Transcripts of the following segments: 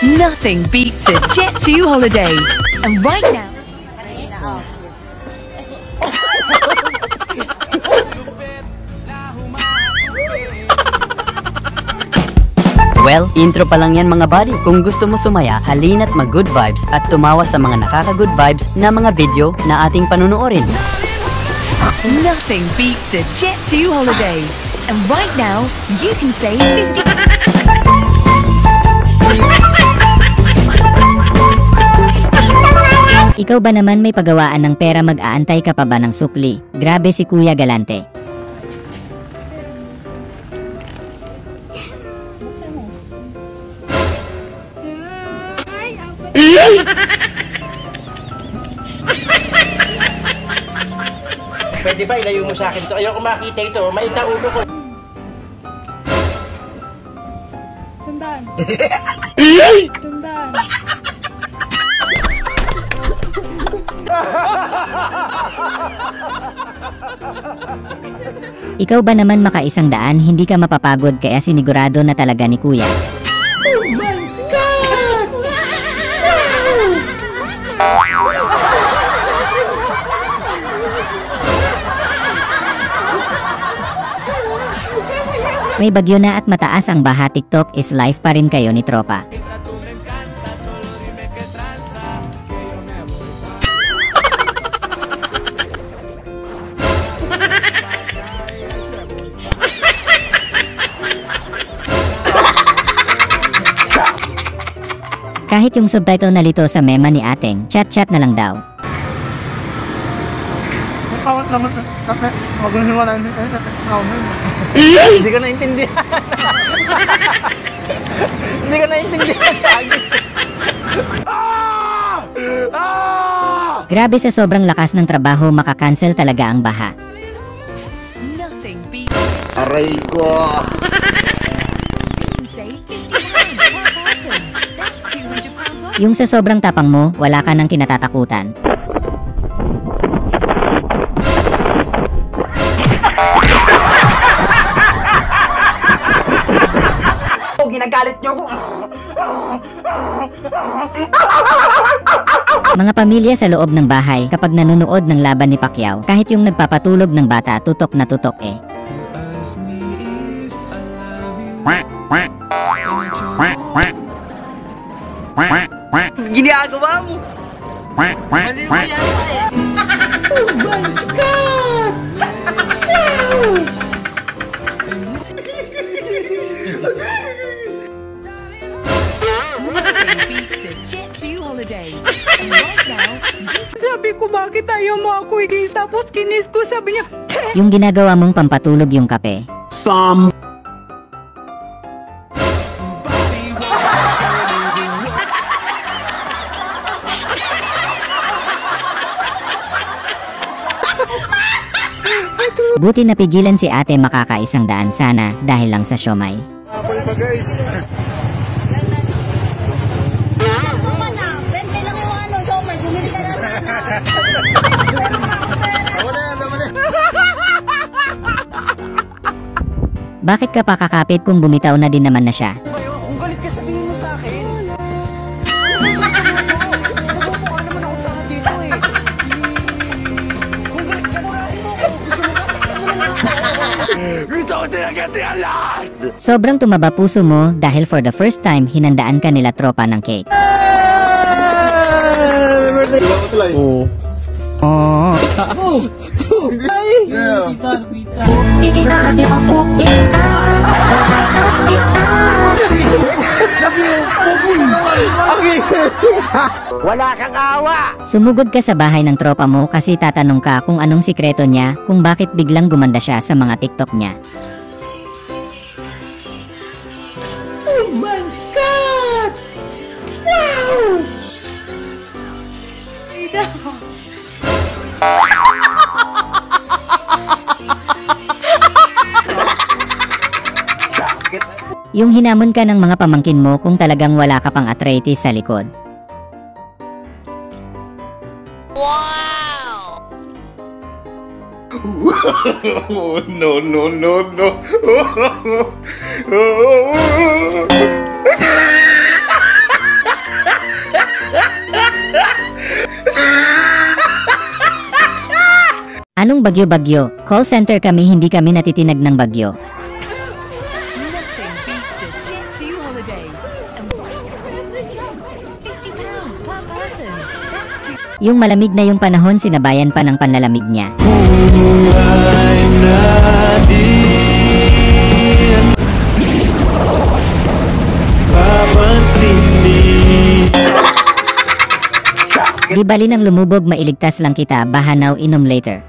Nothing beats a Jet2 holiday. And right now... Well, intro pa lang yan mga buddy. Kung gusto mo sumaya, halina't mag-good vibes at tumawa sa mga nakaka-good vibes na mga video na ating panunuorin. Nothing beats a Jet2 holiday. And right now, you can save 50... Ikaw ba naman may pagawaan ng pera, mag-aantay ka pa ba ng sukli? Grabe si Kuya Galante. Pwede ba ilayo mo sa akin to? Ayoko makita ito. Maita ulo ko. Sandaan. Sandaan. Ikaw ba naman maka-100, hindi ka mapapagod, kaya sinigurado na talaga ni Kuya. Oh my God! May bagyo na at mataas ang baha, TikTok is life pa rin kayo ni Tropa. Kahit yung subtitle nalito sa mema ni Ateng, chat-chat na lang daw. Hindi ko naintindihan. Hindi ko naintindihan. Grabe, sa sobrang lakas ng trabaho, makakancel talaga ang baha. Nothing beats... Aray ko! You can save 50 pounds per person. That's £200 off. Yung sa sobrang tapang mo, wala ka nang kinatatakutan. Ginagalit niyo ako. Mga pamilya sa loob ng bahay kapag nanonood ng laban ni Pacquiao, kahit yung nagpapatulog ng bata, tutok na tutok eh. Ginagawa mo. Mali mo yan. Oh my God! Wow! And right now, Sabi ko, bakit ayaw mo ako i-kiss? Tapos kinis ko, sabi niya, Yung ginagawa mong pampatulog yung kape. Buti napigilan si ate, makaka-100 sana dahil lang sa siomay. Bakit ka pa kakapit kung bumitaw na din naman na siya? Kung galit ka, sabihin mo sa akin. Natutuwa naman ako para dito eh. Kung galit ka, murahin mo ako. Gusto mo ba? Saktan mo na lang ako. Gusto ko sinagati ang lahat. Sobrang tumaba puso mo dahil for the first time hinandaan ka nila tropa ng cake. Oo. Wala kang awa. Sumugod ka sa bahay ng tropa mo kasi tatanong ka kung anong sikreto niya, kung bakit biglang gumanda siya sa mga TikTok niya. Oh my God! Wow! Yung hinamon ka ng mga pamangkin mo kung talagang wala ka pang arthritis sa likod. wow! No, no, no, no. Anong bagyo-bagyo? Call center kami, hindi kami natitinag ng bagyo. Nothing beats a Jet2 holiday. And £50 per person. That's too... Yung malamig na yung panahon, sinabayan pa ng panlalamig niya. Di bali nang lumubog, mailigtas lang kita, baha now, inom later.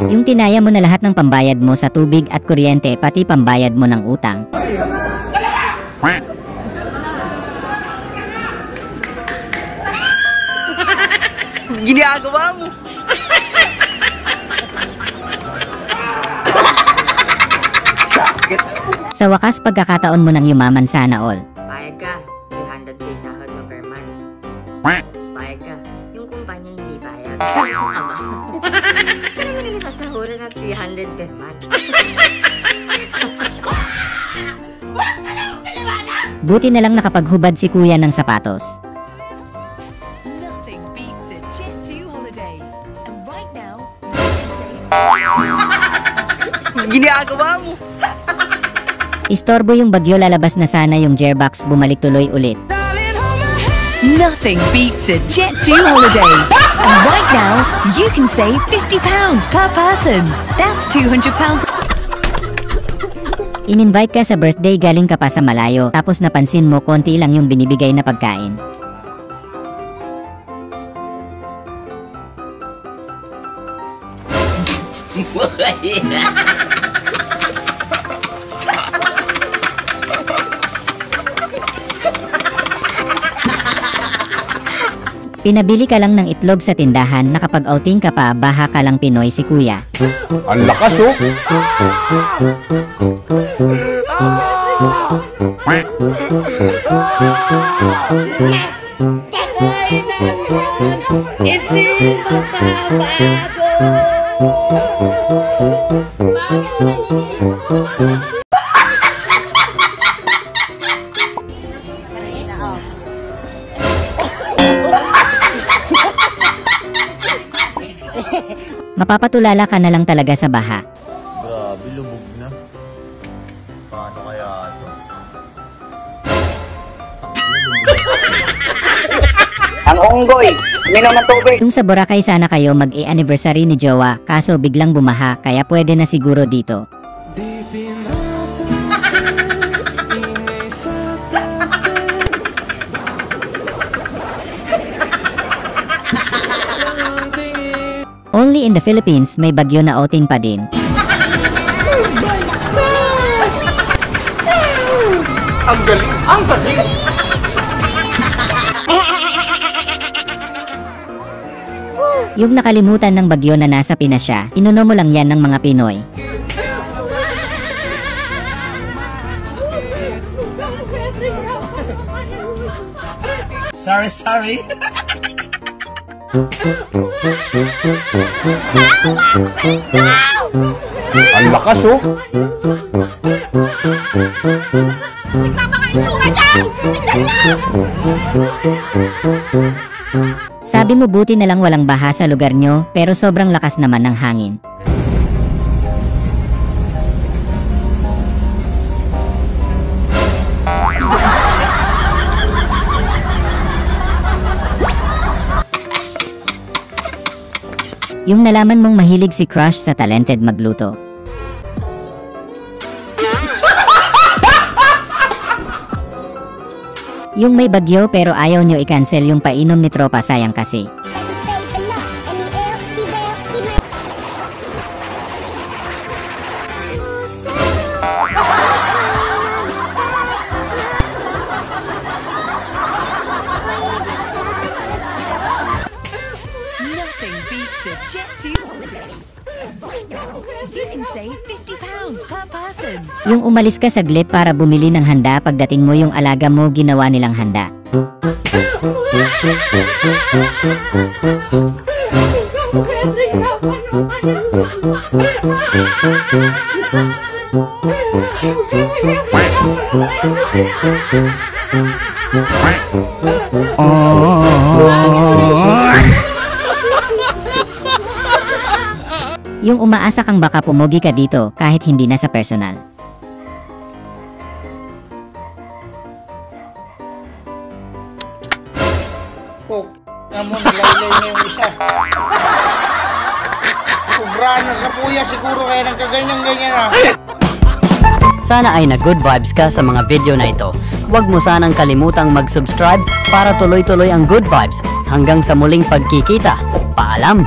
Yung tinaya mo na lahat ng pambayad mo sa tubig at kuryente, pati pambayad mo ng utang. Ginagawa mo. Sa wakas, pagkakataon mo nang yumaman, sana all. Payag ka, 300k sahod mo per month. Payag ka, yung kumpanya hindi payag. Ama. Kaya mo nila sasahuran ng 300 per month. Buti na lang nakapaghubad si kuya ng sapatos. Nothing beats a Jet2 holiday. And right now, Ginagawa mo. Istorbo yung bagyo, lalabas na sana yung gearbox, bumalik tuloy ulit. nothing beats a Jet2 holiday. And right now, you can save £50 per person. That's £200. In-invite ka sa birthday, galing ka pa sa malayo, tapos napansin mo konti lang yung binibigay na pagkain. Pinabili ka lang ng itlog sa tindahan, nakapag-outing ka pa, baha ka lang, Pinoy si kuya. Ang lakas oh. Mapapatulala ka na lang talaga sa baha. Grabe, lubog na. Paano kaya ito? Ang unggoy, minom ng tubig. Yung sa Boracay sana kayo mag-e-anniversary ni Jowa, kaso biglang bumaha, kaya pwede na siguro dito. Only in the Philippines may bagyo na outing pa din. Ang galing! Ang galing! Yung nakalimutan ng bagyo na nasa Pinas siya, inuno mo lang yan ng mga Pinoy. Sorry. Ang lakas oh. Sabi mo buti na lang walang baha sa lugar nyo, pero sobrang lakas naman ng hangin. Yung nalaman mong mahilig si Crush sa talented magluto. Yung may bagyo pero ayaw nyo i-cancel yung painom ni tropa, sayang kasi. Nothing beats a Jet2 holiday. You can save £50 per person. Yung umalis ka saglit para bumili ng handa, pagdating mo yung alaga mo ginawa nilang handa. Yung umaasa kang baka pumogi ka dito kahit hindi na sa personal. Naman, nalaylay na yung isa. Sobra na sa puya siguro kaya nang kaganyan-ganyan ah. Sana ay na-good vibes ka sa mga video na ito. Huwag mo sanang kalimutang mag-subscribe para tuloy-tuloy ang good vibes. Hanggang sa muling pagkikita. Paalam!